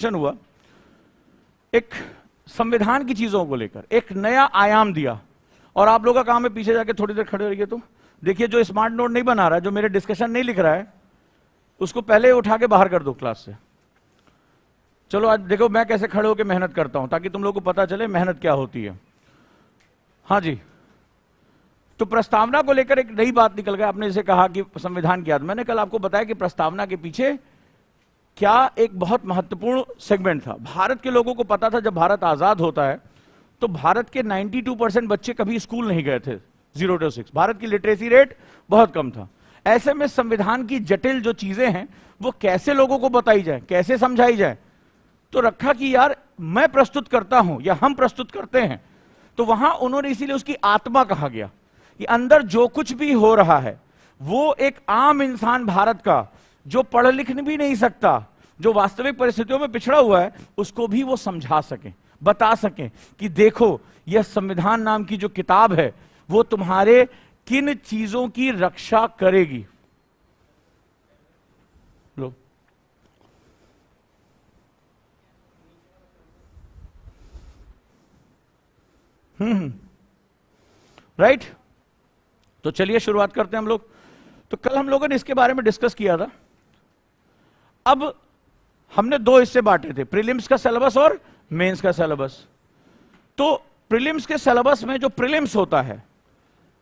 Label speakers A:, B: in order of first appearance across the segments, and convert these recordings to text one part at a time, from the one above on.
A: हुआ, एक संविधान की चीजों को लेकर एक नया आयाम दिया। और आप लोगों का काम है पीछे जाके थोड़ी देर खड़े रहिए। तो देखिए, जो स्मार्ट नोट नहीं बना रहा है, जो मेरे डिस्कशन नहीं लिख रहा है, उसको पहले उठा के बाहर कर दो क्लास से। चलो आज देखो मैं कैसे खड़े होकर मेहनत करता हूं, ताकि तुम लोग को पता चले मेहनत क्या होती है। हाँ जी, तो प्रस्तावना को लेकर एक नई बात निकल गई। आपने जैसे कहा कि संविधान की याद, मैंने कल आपको बताया कि प्रस्तावना के पीछे क्या एक बहुत महत्वपूर्ण सेगमेंट था। भारत के लोगों को पता था जब भारत आजाद होता है तो भारत के 92% बच्चे कभी स्कूल नहीं गए थे, 0 to 6। भारत की लिटरेसी रेट बहुत कम था। ऐसे में संविधान की जटिल जो चीजें हैं वो कैसे लोगों को बताई जाए, कैसे समझाई जाए, तो रखा कि यार मैं प्रस्तुत करता हूं या हम प्रस्तुत करते हैं। तो वहां उन्होंने इसीलिए उसकी आत्मा कहा गया कि अंदर जो कुछ भी हो रहा है वो एक आम इंसान भारत का, जो पढ़ लिख भी नहीं सकता, जो वास्तविक परिस्थितियों में पिछड़ा हुआ है, उसको भी वो समझा सकें, बता सकें कि देखो यह संविधान नाम की जो किताब है वो तुम्हारे किन चीजों की रक्षा करेगी। लो राइट। तो चलिए शुरुआत करते हैं हम लोग। तो कल हम लोगों ने इसके बारे में डिस्कस किया था। अब हमने दो हिस्से बांटे थे, प्रीलिम्स का सिलेबस और मेंस का सिलेबस। तो प्रीलिम्स के सिलेबस में जो प्रीलिम्स होता है,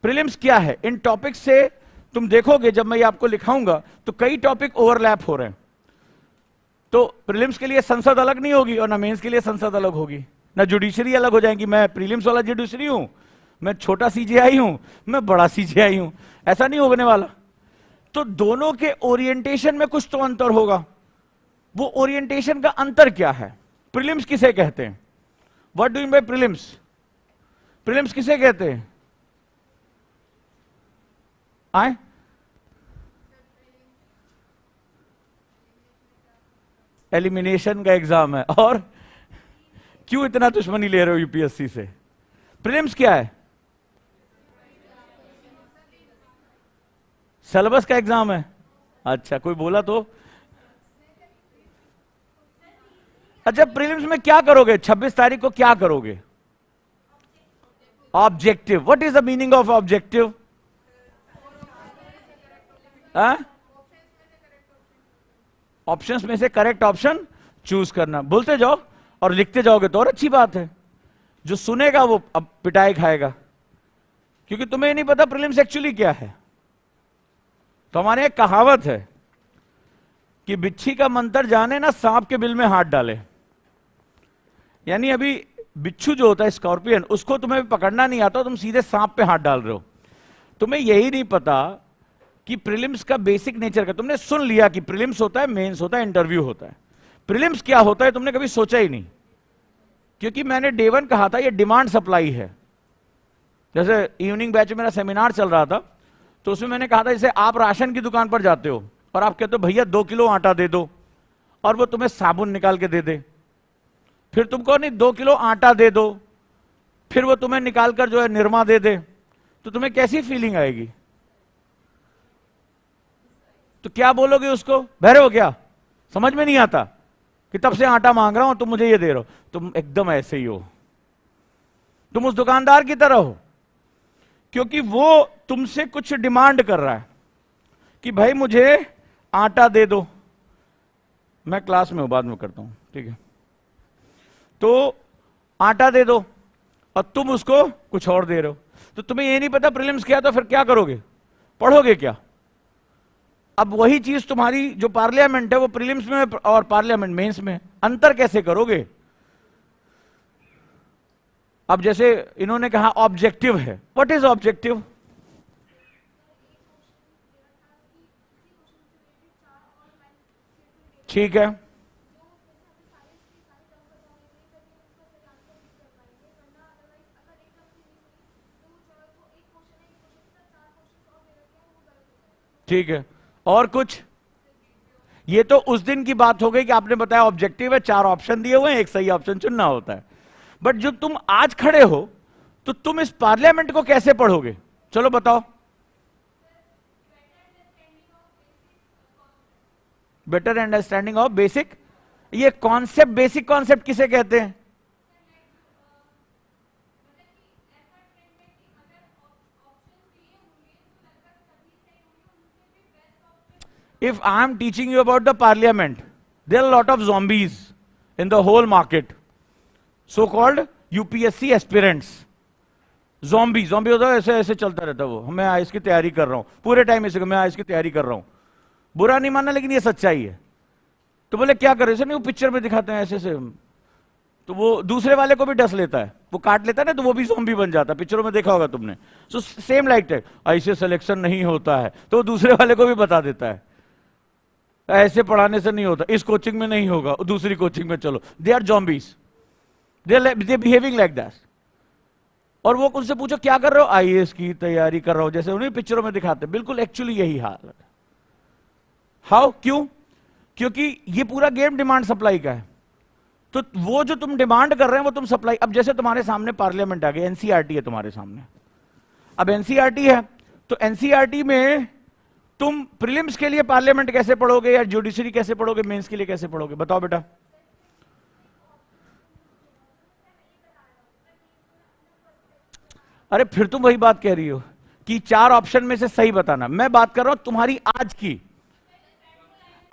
A: प्रीलिम्स क्या है, इन टॉपिक से तुम देखोगे जब मैं ये आपको लिखाऊंगा तो कई टॉपिक ओवरलैप हो रहे हैं। तो प्रीलिम्स के लिए संसद अलग नहीं होगी और ना मेंस के लिए संसद अलग होगी, ना जुडिशरी अलग हो जाएगी। मैं प्रीलिम्स वाला जुडिशरी हूं, मैं छोटा सीजेआई हूं, मैं बड़ा सीजेआई हूं, ऐसा नहीं होने वाला। तो दोनों के ओरिएंटेशन में कुछ तो अंतर होगा। वो ओरिएंटेशन का अंतर क्या है? प्रीलिम्स किसे कहते हैं? What do you mean by prelims? Prelims किसे कहते हैं? आए एलिमिनेशन का एग्जाम है। और क्यों इतना दुश्मनी ले रहे हो यूपीएससी से? प्रीलिम्स क्या है? सिलेबस का एग्जाम है। अच्छा, कोई बोला तो? अच्छा, प्रीलिम्स में क्या करोगे? 26 तारीख को क्या करोगे? Objective. What is the meaning of objective? Options में से करेक्ट ऑप्शन चूज करना। बोलते जाओ और लिखते जाओगे तो और अच्छी बात है। जो सुनेगा वो अब पिटाई खाएगा, क्योंकि तुम्हें नहीं पता प्रीलिम्स एक्चुअली क्या है। तो हमारे एक कहावत है कि बिच्छी का मंत्र जाने ना सांप के बिल में हाथ डाले। यानी अभी बिच्छू जो होता है स्कॉर्पियन, उसको तुम्हें पकड़ना नहीं आता, तुम सीधे सांप पे हाथ डाल रहे हो। तुम्हें यही नहीं पता कि प्रीलिम्स का बेसिक नेचर का। तुमने सुन लिया कि प्रीलिम्स होता है, मेंस होता है, इंटरव्यू होता है। प्रीलिम्स क्या होता है तुमने कभी सोचा ही नहीं, क्योंकि मैंने डे 1 कहा था ये डिमांड सप्लाई है। जैसे इवनिंग बैच में मेरा सेमिनार चल रहा था, तो उसमें मैंने कहा था जैसे आप राशन की दुकान पर जाते हो और आप कहते हो भैया 2 किलो आटा दे दो, और वो तुम्हें साबुन निकाल के दे दे। फिर तुम कहो नहीं 2 किलो आटा दे दो, फिर वो तुम्हें निकाल कर जो है निरमा दे दे, तो तुम्हें कैसी फीलिंग आएगी? तो क्या बोलोगे उसको? बहरे हो क्या? समझ में नहीं आता कि तब से आटा मांग रहा हूं तुम मुझे ये दे रहे हो। तुम एकदम ऐसे ही हो, तुम उस दुकानदार की तरह हो, क्योंकि वो तुमसे कुछ डिमांड कर रहा है कि भाई मुझे आटा दे दो। मैं क्लास में हूं, बाद में करता हूं, ठीक है? तो आटा दे दो और तुम उसको कुछ और दे रहे हो। तो तुम्हें ये नहीं पता प्रीलिम्स क्या, तो फिर क्या करोगे? पढ़ोगे क्या? अब वही चीज तुम्हारी जो पार्लियामेंट है वो प्रीलिम्स में और पार्लियामेंट मेंस में, अंतर कैसे करोगे? अब जैसे इन्होंने कहा ऑब्जेक्टिव है। What is objective? ठीक है, ठीक है, और कुछ? ये तो उस दिन की बात हो गई कि आपने बताया ऑब्जेक्टिव है, 4 ऑप्शन दिए हुए हैं, एक सही ऑप्शन चुनना होता है। बट जब तुम आज खड़े हो तो तुम इस पार्लियामेंट को कैसे पढ़ोगे? चलो बताओ। बेटर अंडरस्टैंडिंग ऑफ बेसिक ये कॉन्सेप्ट, बेसिक कॉन्सेप्ट किसे कहते हैं? If I am teaching you about the parliament, there are a lot of zombies in the whole market, so-called UPSC aspirants. Zombie होता है, ऐसे ऐसे चलता रहता है वो, मैं आईएएस की तैयारी कर रहा हूं, पूरे टाइम ऐसे मैं आईएएस की तैयारी कर रहा हूं। बुरा नहीं मानना, लेकिन ये सच्चाई है। तो बोले क्या करे, नहीं वो पिक्चर में दिखाते हैं ऐसे ऐसे, तो वो दूसरे वाले को भी डस लेता है, वो काट लेता है ना, तो वो भी ज़ॉम्बी बन जाता है। पिक्चरों में देखा होगा तुमने। सो सेम लाइक दैट, ऐसे सिलेक्शन नहीं होता है, तो दूसरे वाले को भी बता देता है ऐसे पढ़ाने से नहीं होता, इस कोचिंग में नहीं होगा, दूसरी कोचिंग में चलो। They are zombies, they behaving like that. और वो उनसे पूछो क्या कर रहे हो, आईएएस की तैयारी कर रहा हूं, जैसे उन्हें पिक्चरों में दिखाते, बिल्कुल एक्चुअली यही हाल है। हाउ, क्यों? क्योंकि ये पूरा गेम डिमांड सप्लाई का है। तो वो जो तुम डिमांड कर रहे हैं वो तुम सप्लाई। अब जैसे तुम्हारे सामने पार्लियामेंट आ गई, एनसीईआरटी है तुम्हारे सामने। अब एनसीईआरटी है, तो एनसीईआरटी में तुम प्रीलिम्स के लिए पार्लियामेंट कैसे पढ़ोगे, या जुडिशरी कैसे पढ़ोगे, मेंस के लिए कैसे पढ़ोगे, बताओ बेटा। अरे फिर तुम वही बात कह रही हो कि 4 ऑप्शन में से सही बताना। मैं बात कर रहा हूं तुम्हारी आज की।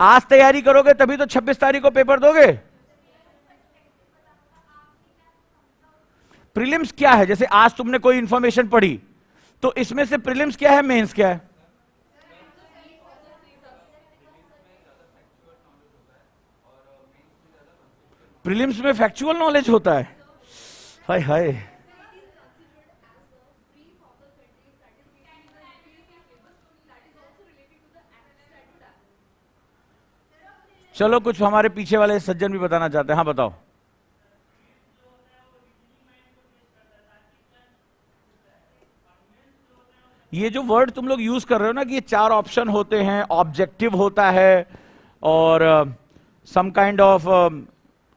A: आज तैयारी करोगे तभी तो 26 तारीख को पेपर दोगे। प्रीलिम्स क्या है? जैसे आज तुमने कोई इंफॉर्मेशन पढ़ी, तो इसमें से प्रीलिम्स क्या है, मेंस क्या है? प्रीलिम्स में फैक्चुअल नॉलेज होता है। हाय हाय, चलो कुछ हमारे पीछे वाले सज्जन भी बताना चाहते हैं। हाँ बताओ। ये जो वर्ड तुम लोग यूज कर रहे हो ना कि ये 4 ऑप्शन होते हैं, ऑब्जेक्टिव होता है, और सम काइंड ऑफ,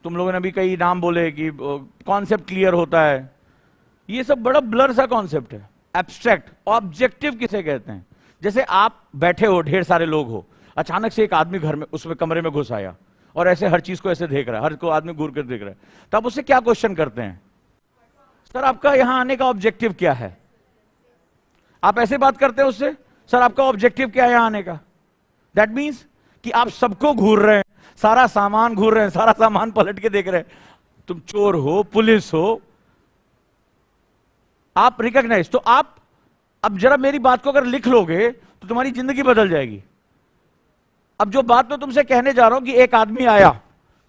A: तुम लोगों ने अभी कई नाम बोले कि कॉन्सेप्ट क्लियर होता है, ये सब बड़ा ब्लर सा कॉन्सेप्ट है, एब्स्ट्रैक्ट। ऑब्जेक्टिव किसे कहते हैं? जैसे आप बैठे हो, ढेर सारे लोग हो, अचानक से एक आदमी घर में, उसमें कमरे में घुस आया और ऐसे हर चीज को ऐसे देख रहा है, हर को आदमी घूर कर देख रहा है, तो आप उससे क्या क्वेश्चन करते हैं? सर आपका यहां आने का ऑब्जेक्टिव क्या है? आप ऐसे बात करते हैं उससे, सर आपका ऑब्जेक्टिव क्या है यहां आने का? दैट मीन्स कि आप सबको घूर रहे हैं, सारा सामान घूर रहे हैं, सारा सामान पलट के देख रहे हैं। तुम चोर हो, पुलिस हो, आप रिकॉग्नाइज। तो आप अब जरा मेरी बात को अगर लिख लोगे तो तुम्हारी जिंदगी बदल जाएगी। अब जो बात मैं तुमसे कहने जा रहा हूं कि एक आदमी आया,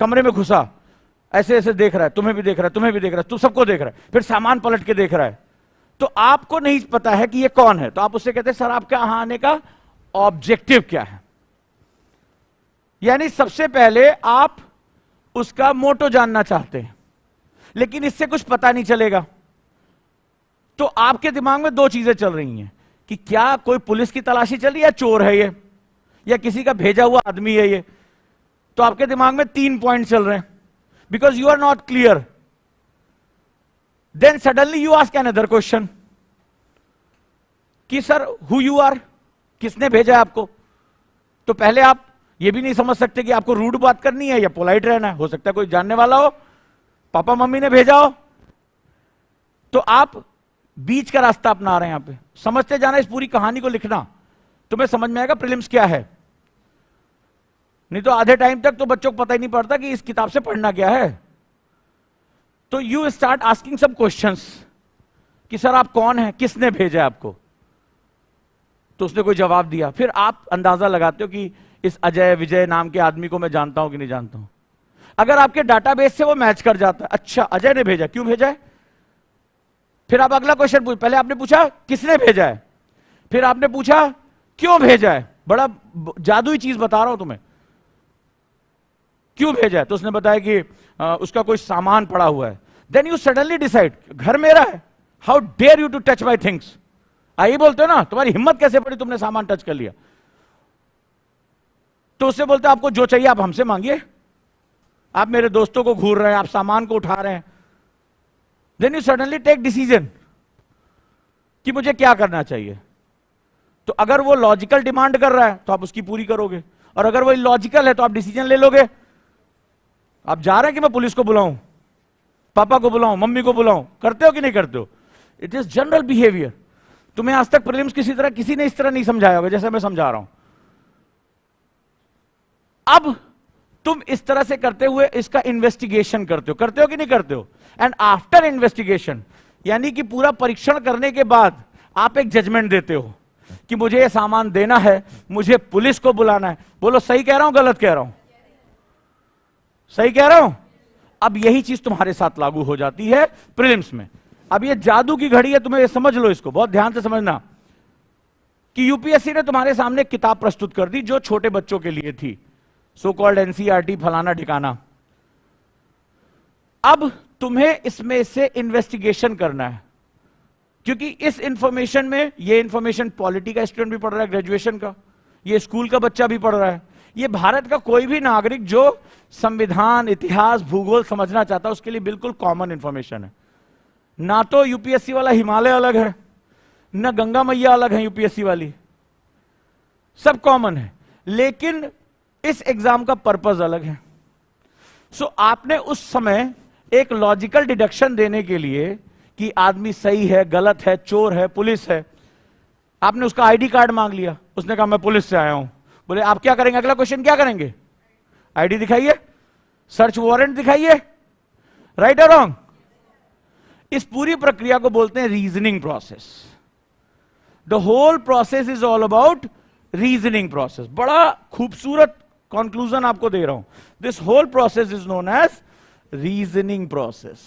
A: कमरे में घुसा, ऐसे ऐसे देख रहा है, तुम्हें भी देख रहा है, तुम्हें भी देख रहा है, तुम सबको देख रहा है, फिर सामान पलट के देख रहा है, तो आपको नहीं पता है कि ये कौन है, तो आप उससे कहते हैं सर आपका यहां आने का ऑब्जेक्टिव क्या है? यानी सबसे पहले आप उसका मोटो जानना चाहते हैं, लेकिन इससे कुछ पता नहीं चलेगा। तो आपके दिमाग में 2 चीजें चल रही हैं कि क्या कोई पुलिस की तलाशी चल रही है, या चोर है ये, या किसी का भेजा हुआ आदमी है ये। तो आपके दिमाग में 3 पॉइंट चल रहे हैं, because you are not clear. Then suddenly you ask another question कि सर हु यू आर, किसने भेजा है आपको? तो पहले आप ये भी नहीं समझ सकते कि आपको रूड बात करनी है या पोलाइट रहना है, हो सकता है कोई जानने वाला हो, पापा मम्मी ने भेजा हो। तो आप बीच का रास्ता अपना रहे हैं। यहां पे समझते जाना, इस पूरी कहानी को लिखना, तुम्हें समझ में आएगा प्रीलिम्स क्या है। नहीं तो आधे टाइम तक तो बच्चों को पता ही नहीं पड़ता कि इस किताब से पढ़ना क्या है। तो you start asking some questions कि सर आप कौन हैं, किसने भेजा आपको? तो उसने कोई जवाब दिया, फिर आप अंदाजा लगाते हो कि इस अजय विजय नाम के आदमी को मैं जानता हूं कि नहीं जानता हूं। अगर आपके डाटाबेस से वो मैच कर जाता है, अच्छा अजय ने भेजा, क्यों भेजा है? फिर आप अगला क्वेश्चन पूछ, पहले आपने पूछा किसने भेजा है, फिर आपने पूछा क्यों भेजा है। बड़ा जादुई चीज बता रहा हूं तुम्हें। क्यों भेजा है? तो उसने बताया कि उसका कोई सामान पड़ा हुआ है। देन यू सडनली डिसाइड, घर मेरा है, how dare you to touch my things. I बोलते हो ना, तुम्हारी हिम्मत कैसे पड़ी, तुमने सामान टच कर लिया। तो उससे बोलते आपको जो चाहिए आप हमसे मांगिए, आप मेरे दोस्तों को घूर रहे हैं, आप सामान को उठा रहे हैं। Then you suddenly take decision कि मुझे क्या करना चाहिए। तो अगर वो लॉजिकल डिमांड कर रहा है तो आप उसकी पूरी करोगे, और अगर वो इलॉजिकल है तो आप डिसीजन ले लोगे। आप जा रहे हैं कि मैं पुलिस को बुलाऊं, पापा को बुलाऊं, मम्मी को बुलाऊं, करते हो कि नहीं करते हो? It is general behaviour. तुम्हें आज तक प्रीलिम्स किसी ने इस तरह नहीं समझाया होगा जैसे मैं समझा रहा हूं। अब तुम इस तरह से करते हुए इसका इन्वेस्टिगेशन करते हो कि नहीं करते हो? एंड आफ्टर इन्वेस्टिगेशन, यानी कि पूरा परीक्षण करने के बाद आप एक जजमेंट देते हो कि मुझे ये सामान देना है, मुझे पुलिस को बुलाना है। बोलो सही कह रहा हूं गलत कह रहा हूं? सही कह रहा हूं? अब यही चीज तुम्हारे साथ लागू हो जाती है प्रीलिम्स में। अब ये जादू की घड़ी है, तुम्हें समझ लो, इसको बहुत ध्यान से समझना कि यूपीएससी ने तुम्हारे सामने किताब प्रस्तुत कर दी जो छोटे बच्चों के लिए थी, सो कॉल्ड एनसीईआरटी फलाना ठिकाना। अब तुम्हें इसमें से इन्वेस्टिगेशन करना है, क्योंकि इस इंफॉर्मेशन में, ये इंफॉर्मेशन पॉलिटी का स्टूडेंट भी पढ़ रहा है, ग्रेजुएशन का, ये स्कूल का बच्चा भी पढ़ रहा है, ये भारत का कोई भी नागरिक जो संविधान, इतिहास, भूगोल समझना चाहता है उसके लिए बिल्कुल कॉमन इंफॉर्मेशन है। ना तो यूपीएससी वाला हिमालय अलग है, ना गंगा मैया अलग है यूपीएससी वाली, सब कॉमन है, लेकिन इस एग्जाम का पर्पस अलग है। सो आपने उस समय एक लॉजिकल डिडक्शन देने के लिए कि आदमी सही है, गलत है, चोर है, पुलिस है, आपने उसका आईडी कार्ड मांग लिया, उसने कहा मैं पुलिस से आया हूं। बोले आप क्या करेंगे? अगला क्वेश्चन क्या करेंगे? आईडी दिखाइए, सर्च वारंट दिखाइए, राइट और रॉन्ग? इस पूरी प्रक्रिया को बोलते हैं reasoning process. The whole process is all about reasoning process. बड़ा खूबसूरत कंक्लूजन आपको दे रहा हूं। This whole process is known as reasoning process.